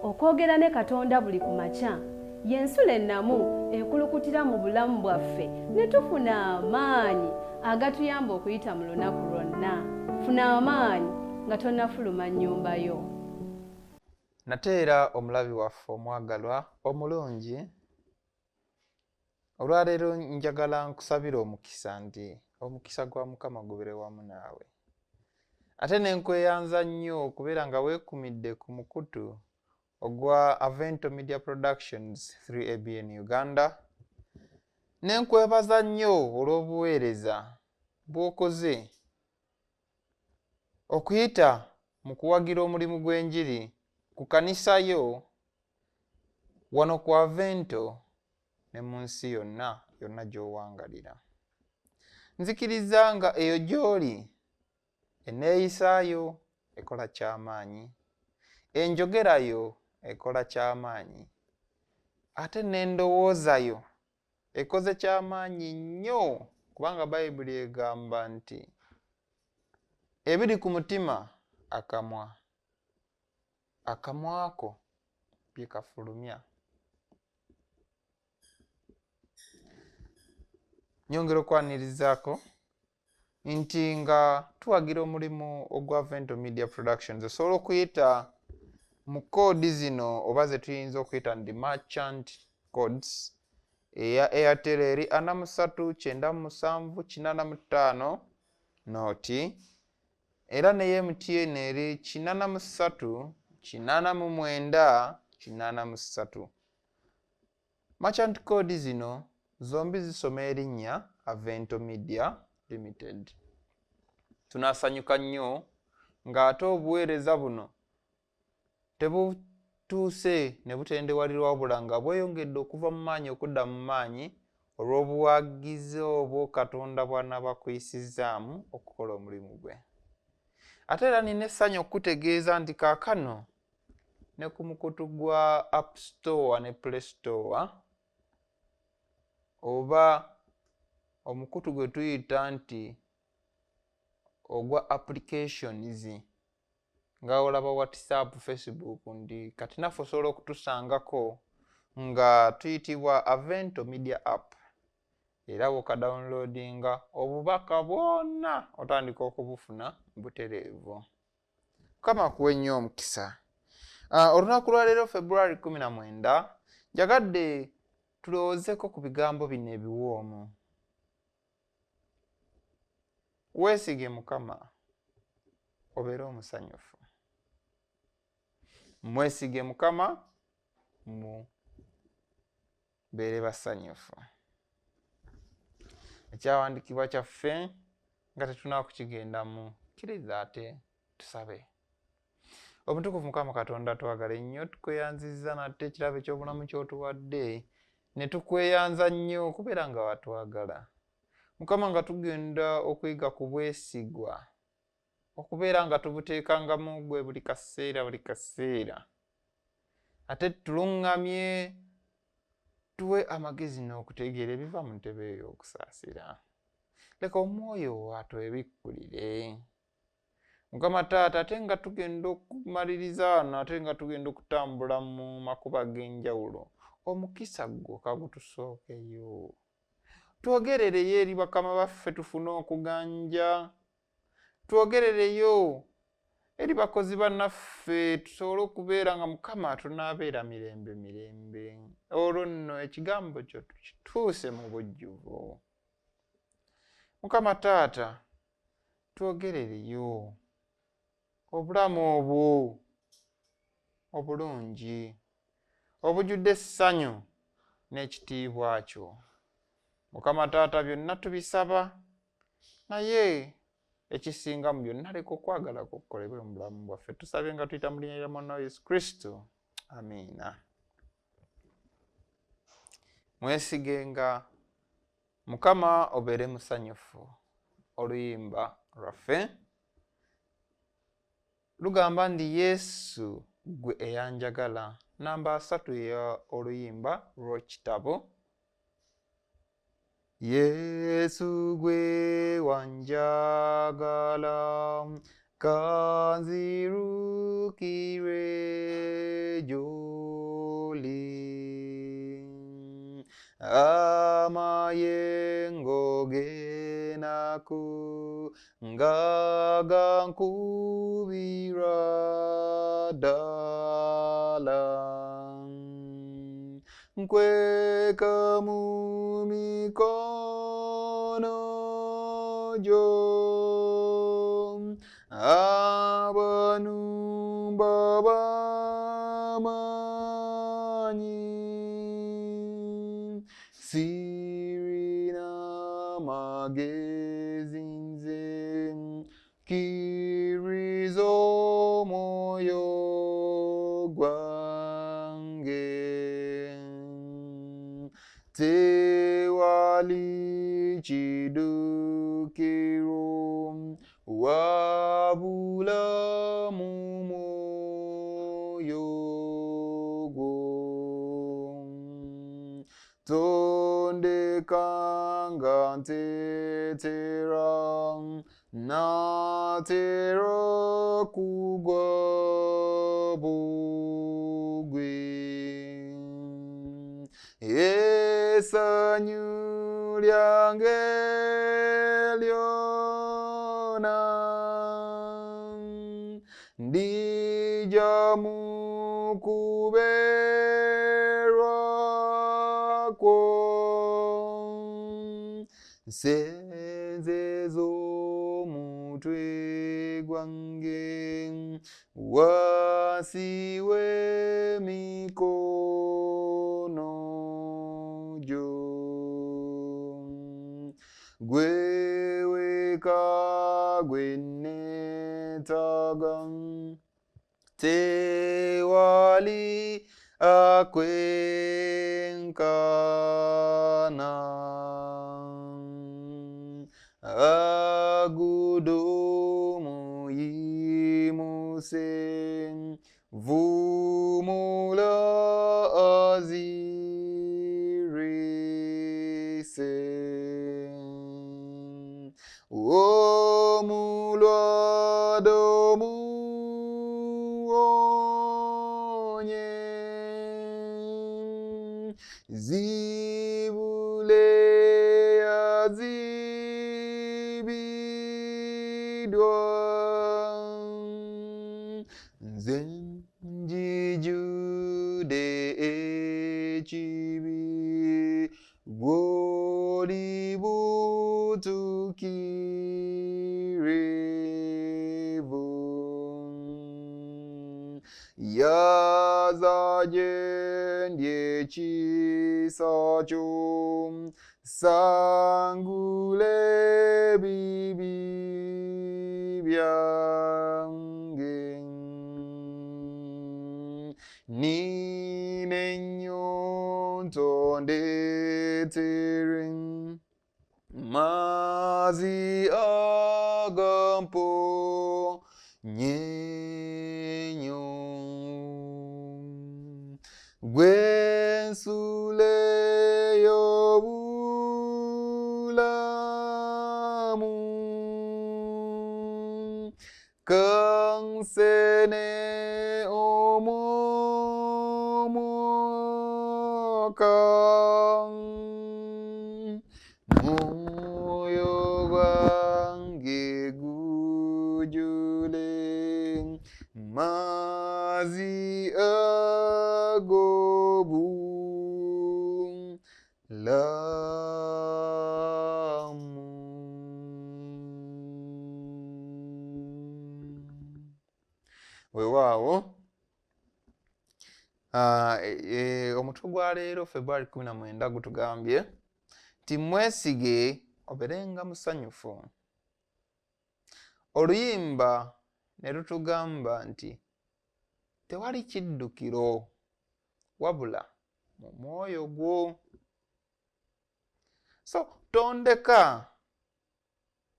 okwogera ne Katonda buli ku makya y'ensula ennamu ekulukutira mu bulamu bwaffe ne tufuna amaanyi agatuyamba okuyita mu lunaku lwonna. Funa amaanyi nga tonnafuluma nnyumba yo. Nateera omulabi waffe omwagalwa omulungi, olwaleero njagala nkusabira omukisa nti omukisa gwa Mukama gubere wamu naawe. Ate ne nkweyanza nnyo okubeera nga weekumidde ku mukutu ogwa Avento Media Productions 3ABN Uganda. Ne nkwebaza nnyo olw'obuweereza bw'okoze okuyita mu kuwagira omulimu gw'enjiri ku kanisa yo wano ku Avento ne mu nsi yonna gy'owangalira. Nzikiriza nga eyo gy'oli enneeyisaayo ekola ky'amaanyi, enjogerayo ekola ky'amaanyi, ate n'endowooza yo ekoze ky'amaanyi nnyo, kubanga Bayibuli egamba nti ebiri ku mutima akamwa ko bye kafulumya. Nyongera okwanirizaako nti nga tuwagira omulimu ogwa Avento Media Productions osobola okuyita mu koodi zino oba ze tuyinza okuyita ndi merchant codes eya Airtel eri 439785 noti, era ne MTN eri 8389983. Merchant code zino zombi zisoma erinnya Avento Media Limited. Tunasanyuka nnyo ng'ate obuweereza buno tebutuuse ne butendewalirwa wabula nga bweyongedde okuva mu maanyi okudda mu maanyi olw'obuwagizi obwo Katonda bw'anaaba kuyisizaamu okukola omulimu gwe. Ate era nina essanyu okutegeeza nti kaakano ne ku mukutu gwa App Store ne Play Store oba omukutu gwe tuyita nti ogwa applications nga olaba WhatsApp, Facebook, ndi kati naffe osobola okutusangako nga tuyitibwa Avento Media App, era bw'okadownloadinga obubaka bwonna otandika okubufuna butereevu. Mukama akuwe nnyo omukisa. Olunaku lwa leero February 19 njagadde tulowoozeko ku bigambo bino ebiwoomu. Weesige Mukama obeere omusanyufu. Mwesige Mukama mubeere basanyufu. Ekyawandiikibwa kyaffe nga tetunaakukigendamu, kkiriza ate tusabe. Omutukuvu Mukama Katonda twagala ennyo, tukweyanzizza nate ekirabo eky'obulamu ky'otuwadde, ne tukweyanza nnyo okubeera nga watwagala. Mukama nga tugenda okuyiga ku bwesigwa, okubeera nga tubuteekangamu gwe buli kaseera. Ate tuluŋŋamye tuwe amagezi n'okutegeera ebiva mu ntebe ey'okusaasira. Leka omwoyo atwebikkulire. Mukama Taata, ate nga tugenda okumaliriza wano, ate nga tugenda okutambula mu makubo ag'enjawulo, omukisa gwo kagutusookeyo. Twogerereyo eri bakama baffe tufune okuganja. Twogerereyo eri bakozi bannaffe tusobole okubeera nga Mukama tunaabeera mirembe. Olwo nno ekigambo kyo tukituuse mu bujjuvu. Mukama Taata, twogerereyo obulamu obwo obulungi obujjudde essanyu n'ekitiibwa kyo. Mukama Taata, byonna tubisaba, naye ekisinga mu byonna leka okwagala kukolebwe mu bulamu bwaffe. Tusabye nga tuyita mu linnya lya Mwana Yesu Kristo. Amiina. Mwesigenga Mukama obeere musanyufu. Oluyimba lwaffe lugamba ndi Yesu gwe eyanjagala. Namba 3 ya oluyimba lw'ekitabo. Yesu gwe wanjagala kanzirukire gyo naye ng'ogenaku nga nkubira ddala nkweka mu mikono gyo abanumba b'amaanyi sirina magezi nze kkiriza omwoyo gwange tewali kiddukiro wabula mu mwoyo gwo tondeka nga nteetera natera kugwa bugwi essanyu lyange lyona ndija mu kubeerwa kwo nsenzeza omutwe gwange wansi w'emikono gyo gwe weka gwe neetaaga tewali akwenkana agudomu yimuse vumula azirise omulwado muwonye zibule yazibidwa nze njijude ekibi bw'oli butuukirivu yaza gye ndi ekisa kyo sangule ebibi byange nina ennyonto ndeetere mazzi agamponye nnyo gwe nsule y'obulamu kansene omwomoka mwoyo gwange gujule mazzi ag'obulamu. Weewaawo omutwe gwa leero February 19 gutugambye ti mwesige oberenga musanyufu. Oluyimba ne lutugamba nti tewali kiddukiro wabula mu mwoyo gwo. So tondeka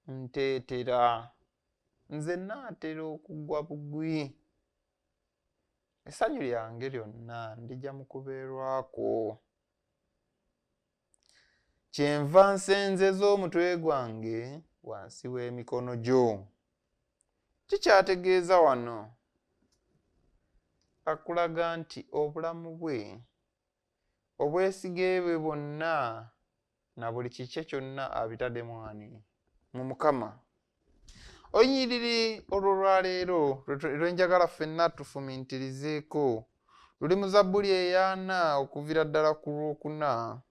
nteetera nze naatera okugwa bugwi essanyu lyange lyonna ndija mu kubeerwako kyenva nsenzeza omutwe gwange wansi w'emikono gyo. Kikyategeeza wano akulaga nti obulamu bwe obwesige bwe bwonna na buli kikye kyonna abitaddemu ani mu Mukama. Olunyiriri olwolwaleero lwenjagala ffenna tufumiintirizeeko luli mu Zabbuli eyaana okuviira ddala ku Lwokuna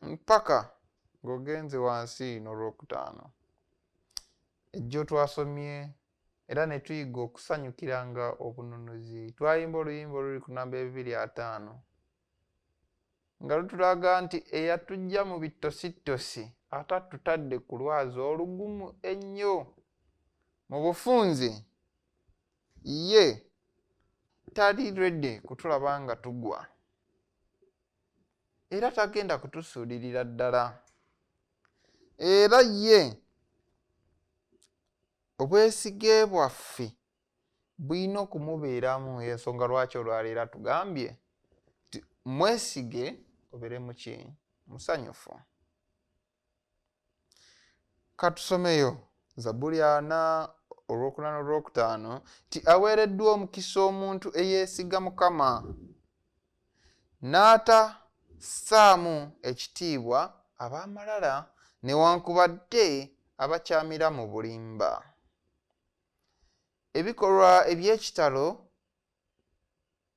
mpaka ng'ogenze wansi n'Olwokutaano. Ejjo twasomye era ne tuyiga okusanyukiranga obununuzi. Twayimba oluyimba oluli ku namba 205 nga lutulaga nti eyatuggya mu bitositosi ate atutadde ku lwazi olugumu ennyo mu bufunze, ye tali ready kutulaba nga tugwa era tagenda kutusuulirira ddala, era ye obwesige bwaffe bulina okumubeeramu. Ensonga lwaki olwaleero tugambye nti mwesige obeere muki musanyufu. Katusomeyo Zabbuli 4 Olwokuna n'Olwokutaano ti aweereddwa omukisa omuntu eyeesiga Mukama n'atassaamu ekitiibwa ab'amalala newankubadde abakyamira mu bulimba. Ebikolwa eby'ekitalo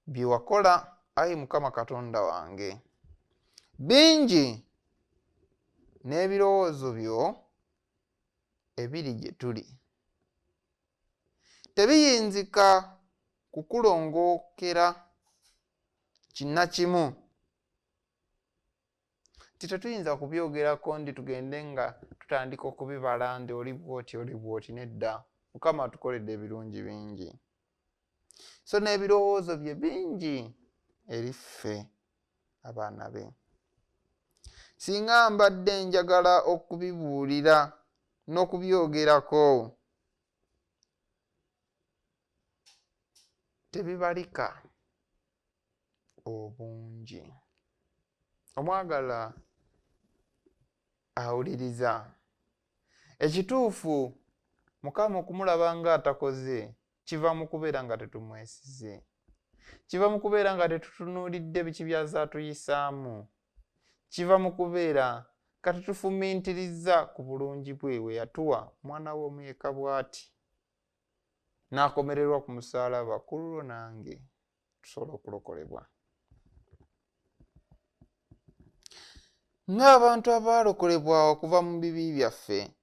bye wakola, Ayi Mukama Katonda wange, bingi n'ebirowoozo byo ebiri gye tuli. Tebiyinzika kukulongookera kinnakimu. Tetuyinza kubyogerako ndi tugende nga tutandika okubibala ndi oli bwoti oli bwoti, nedda. Mukama atukoledde ebirungi bingi. So n'ebirowoozo bye bingi eri ffe abaana be. Singa mbadde njagala okubibuulira n'okubyogerako tebibalika obungi. Omwagala awuliriza, ekituufu Mukama okumulaba nga atakoze kiva mu kubeera nga tetumwesize, kiva mu kubeera nga tetutunuulidde biki by'azze atuyisaamu, kiva mu kubeera nga tetufumiintiriza ku bulungi bwe we yatuwa omwana we omu yekka bw'ati n'akomererwa ku musaalaba ku lulwo nange tusobole okulokolebwa. Ng'abantu abaalokolebwa okuva mu bibi byaffe,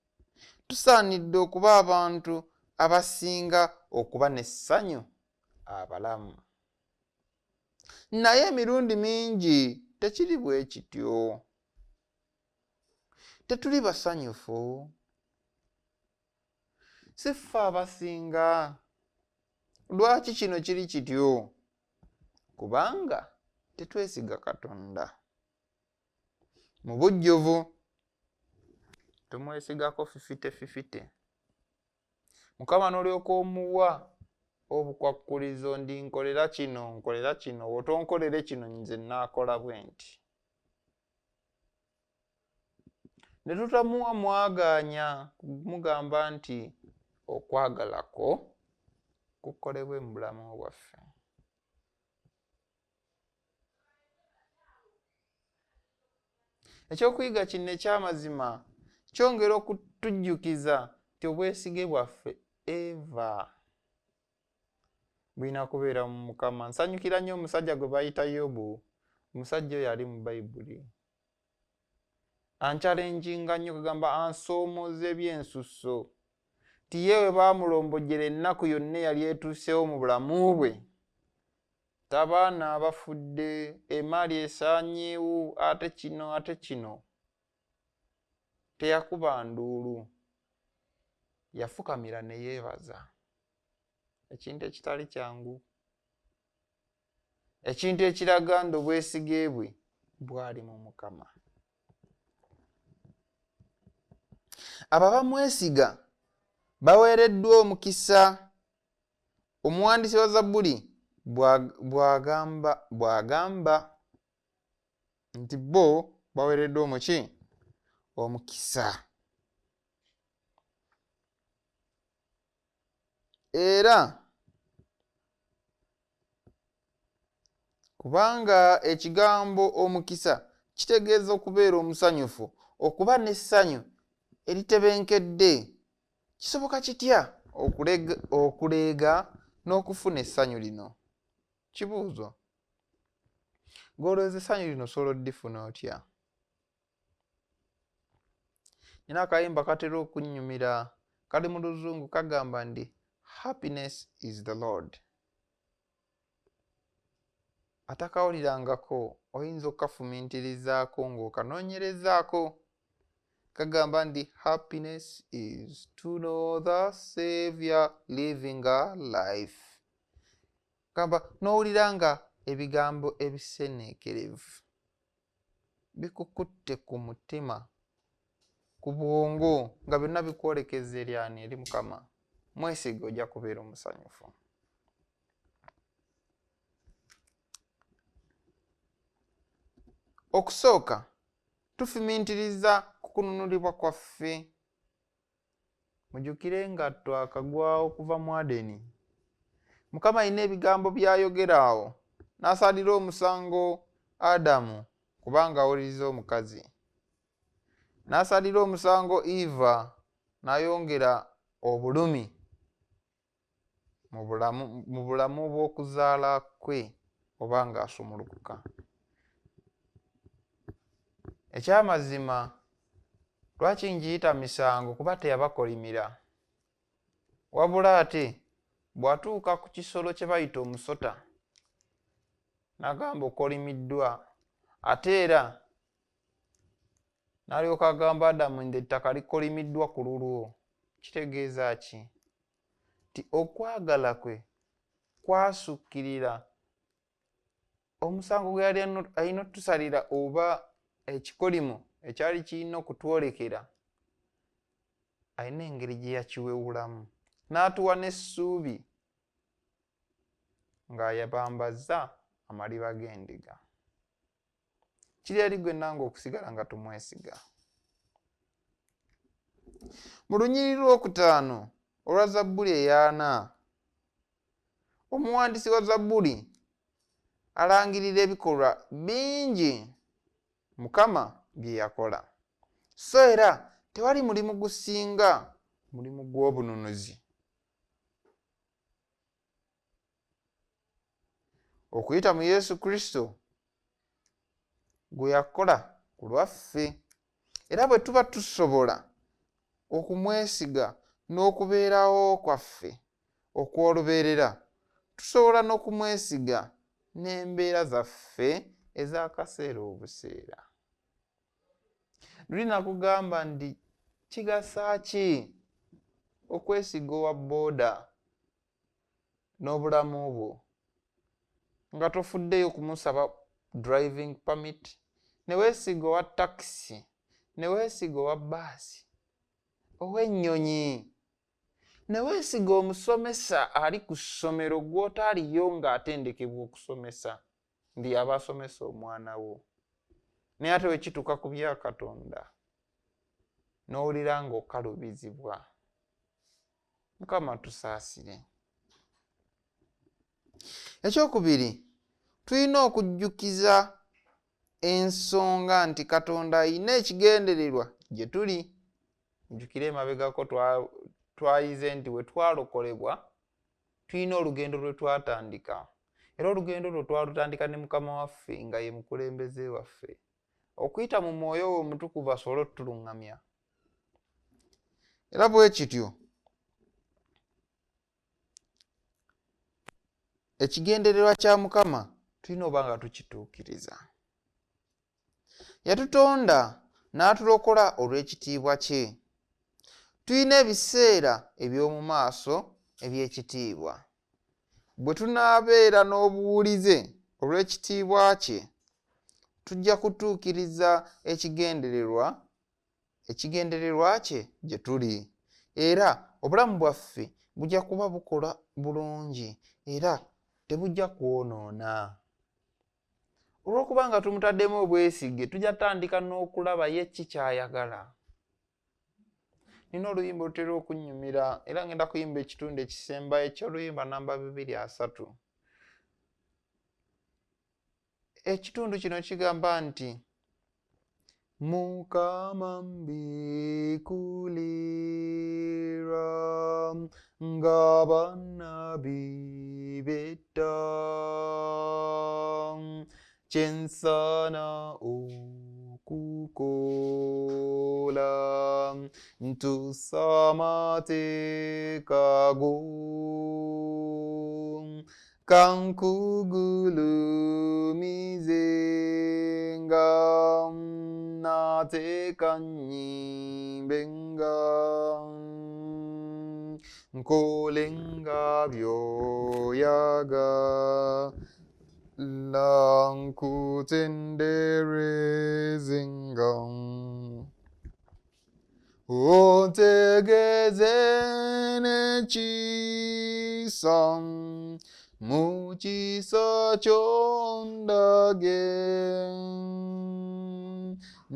tusaanidde okuba abantu abasinga okuba n'essanyu abalamu. Naye emirundi mingi tekiri bwe kityo. Tetuli basanyufu. Si ffe abasinga. Lwaki kino kiri kityo? Kubanga tetwesiga Katonda. Mu bujjuvu tumwesigako fifite. Mukama n'olyoka omuwa obukwakkulizo ndi nkolera kino, wotonkolere kino nze naakola bwe nti. Ne tutamuwa mwagaanya kumugamba nti okwagalako kukolebwe mu bulamu bwaffe. Ekyokuyiga kino eky'amazima kyongera okutujjukiza nti obwesige bwaffe eva bulina kubeera mu Mukama. Nsanyukira nnyo omusajja gwe bayita Yobu. Omusajja oyo ali mu Bayibuli. Ancalenjinga nnyo kugamba ansoomoze ebyensusso. Ti yewe baamulombojjera ennaku yonna yali etuusewo mu bulamu bwe. Tabaana abafudde, emaali esaanyeewo, ate kino. Teyakuba nduulu. Yafukamira ne yeebaza. Ekintu ekitali kyangu. Ekintu ekiraga nti obwesige bwe bwali mu Mukama. Abo abamwesiga baweereddwa omukisa. Omuwandiisi wa Zabbuli bw'agamba nti bo baweereddwa omuki? Omukisa. Era kubanga ekigambo omukisa kitegeeza okubeera omusanyufu, okuba n'essanyu eritebenkedde. Kisoboka kitya okuleega n'okufuna essanyu lino? Kibuuzo. Gw'olowooza essanyu lino osobola oddifuna otya? Nina akayimba katera okunnyumira, kali mu Luzungu, kagamba ndi happiness is the Lord. Atakawulirangako oyinza okkafumiintirizaako ng'okanoonyerezaako. Kagamba ndi happiness is to know the Savior living a life. Kagamba n'owulira nga ebigambo ebiseneekerevu bikukutte ku mutima, ku bwongo, nga byonna bikwolekeza eri ani? Eri Mukama. Mwesige ojja kubeera omusanyufu. Okusooka, tufumiintiriza ku kununulibwa kwaffe. Mujjukire nga twakagwawo kuva mu Adeni. Mukama alina ebigambo by'ayogera awo, n'asalira omusango Adamu kubanga awuliriza omukazi. N'asalira omusango Eva, n'ayongera obulumi mu bulamu bw'okuzaala kwe oba ng'asumulukuka. Ekyamazima, lwaki ngiyita misango? Kuba teyabakolimira. Wabula ate bw'atuuka ku kisolo kye bayita omusota, n'agamba okolimiddwa, ate era n'alyoka agamba Adamu nti ettaka likolimiddwa ku lulwo. Kitegeeza ki? Ti okwagala kwe kwasukkirira omusango gwe yali alina otusalira oba ekikolimo ekyali kirina okutwolekera. Alina engeri gye yakiwewulamu, n'atuwa n'essuubi ng'ayabambazza amaliba g'endiga. Kiri eri gwe nange okusigala nga tumwesiga. Mu lunyiriri lwokutaano olwa Zabbuli eya 4, omuwandiisi wa Zabbuli alangirira ebikolwa bingi Mukama bye yakola, so era tewali mulimu gusinga mulimu gw'obununuzi. Okuyita mu Yesu Kristo gwe yakola ku lwaffe, era bwe tuba tusobola okumwesiga n'okubeerawo kwaffe okw'olubeerera, tusobola n'okumwesiga n'embeera zaffe ez'akaseera obuseera. Luli nakugamba ndi kigasa ki okwesiga owa booda n'obulamu bwo nga tofuddeyo kumusaba driving permit, ne weesiga owa taxi, ne weesiga owa baasi, ow'ennyonyi, ne weesiga omusomesa ali ku ssomero gw'otaaliyo ng'atendekebwa okusomesa, ndi aba asomesa omwana wo. Naye ate bwe kituuka ku bya Katonda n'owulira ng'okalubizibwa. Mukama tusaasire. Ekyokubiri, tulina okujjukiza ensonga nti Katonda alina ekigendererwa gye tuli. Njukire emabegako twayize nti bwe twalokolebwa tulina olugendo lwe twatandika, era olugendo lwo twalutandika ne Mukama waffe nga ye mukulembeze waffe, okuyita mu Mwoyo we Omutukuvu asobole otutuluŋŋamya. Era bwe kityo ekigendererwa kya Mukama tulina oba nga tukituukiriza. Yatutonda n'atulokola olw'ekitiibwa kye. Tulina ebiseera eby'omu maaso eby'ekitiibwa. Bwe tunaabeera n'obuwulize olw'ekitiibwa kye, tujja kutuukiriza ekigendererwa kye gye tuli, era obulamu bwaffe bujja kuba bukola bulungi era tebujja kwonoona. Olw'okuba nga tumutaddemu obwesige, tujja tandika n'okulaba ye ki ky'ayagala. Nina oluyimba olutera okunnyumira era ngenda kuyimba ekitundu ekisembayo eky'oluyimba namba 230. Ekitundu kino kigamba nti Mukama mbikulira ng'abaana bibeta kyensana okukola ntusa amateeka go kankugulumize nga nateeka nnyimbenga nkolenga byoyagala nkutenderezenga ontegeze n'ekisa mu kisa ky'ondage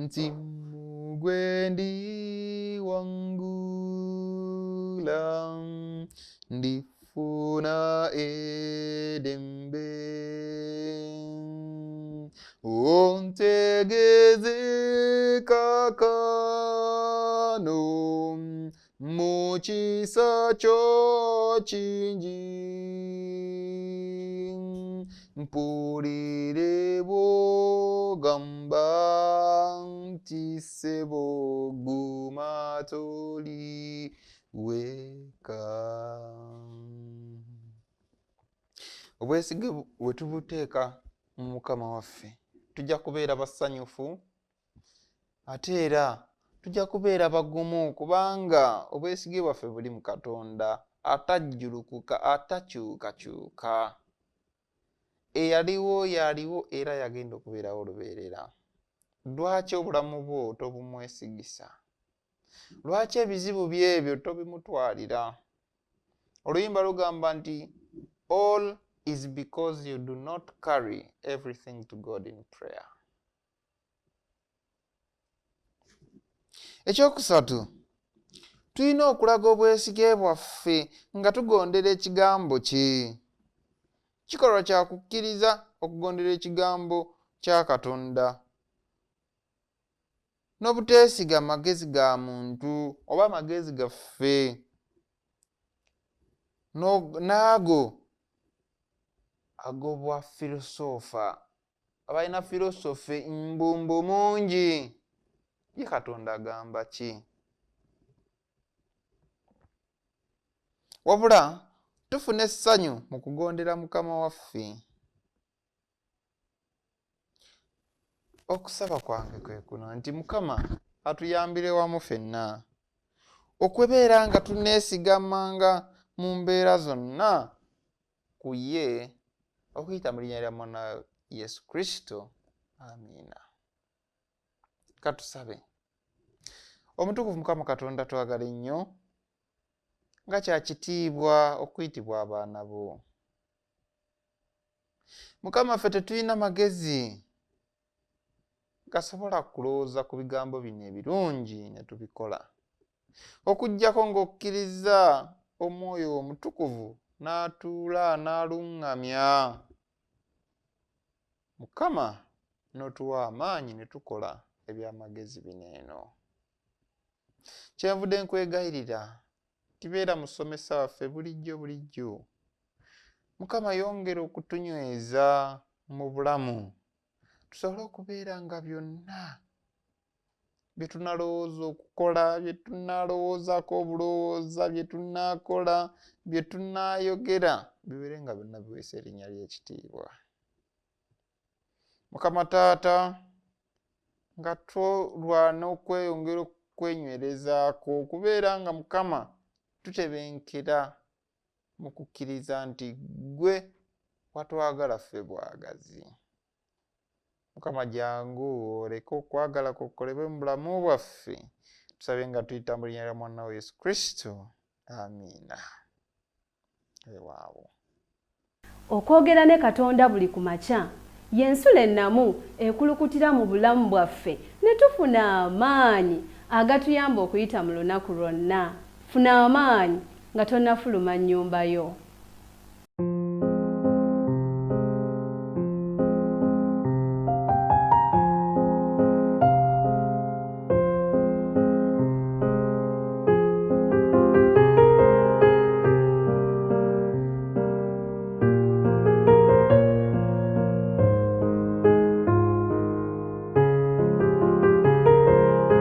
nti mugwe ndiwangula ndifuna edembe ontegeze kakano mu kisa kyo kingi mpulire bw'ogamba nti ssebo guma toli weka. Obwesige bwe tubuteeka mu Mukama waffe tujja kubeera basanyufu ate era tujja kubeera bagumu kubanga obwesige bwaffe buli mu Katonda atajjulukuka atakyukakyuka. Eyaliwo yaliwo era yagenda okubeerawo olubeerera. Lwaki obulamu bwo tobumwesigisa? Lwaki ebizibu byebyo tobimutwalira? Oluyimba lugamba nti all is because you do not carry everything to God in prayer. Ekyokusatu, tulina okulaga obwesige bwaffe nga tugondera ekigambo kye. Kikolwa kya kukkiriza okugondera ekigambo kya Katonda n'obuteesiga amagezi ga muntu oba amagezi gaffe naago ag'obwa filosofa abalina filosofe mbumbu mungi. Ye Katonda agamba ki? Wabula tufune essanyu mu kugondera Mukama waffe. Okusaba kwange kwe kuno nti Mukama atuyambire wamu ffenna okwebeera nga tuneesigamanga mu mbeera zonna ku ye okuyita mu linnya lya Mwana Yesu Kristo. Amiina. Katusabe. Omutukuvu Mukama Katonda twagala ennyo nga kya kitiibwa okuyitibwa abaana bo. Mukama ffe tetulina magezi gasobola kulowooza ku bigambo bino ebirungi ne tubikola okuggyako ng'okkiriza Omwoyo Omutukuvu n'atuula n'aluŋŋamya. Mukama n'otuwa amaanyi ne tukola eby'amagezi bino eno. Kyenvudde nkwegayirira tibeera musomesa waffe bulijjo. Mukama yongera okutunyweza mu bulamu tusobole okubeera nga byonna bye tunalowooza okukola, bye tunalowoozaako obulowooza, bye tunaakola, bye tunaayogera bibeere nga byonna biweesa erinnya ly'ekitiibwa. Mukama Taata, nga tulwana okweyongera okwenywerezaako okubeera nga Mukama tutebenkera mu kukkiriza nti ggwe watwagala ffe bwagazi. Mukama jangu oleke okwagala kukolebwe mu bulamu bwaffe. Tusabe nga tuyita mu linnya lya Mwana wa Yesu Kristo. Amiina. Ewaawo. Okwogera ne Katonda buli ku makya y'ensula ennamu ekulukutira mu bulamu bwaffe ne tufuna amaanyi agatuyamba okuyita mu lunaku lwonna. Funa amaanyi nga tonnafuluma nnyumba yo.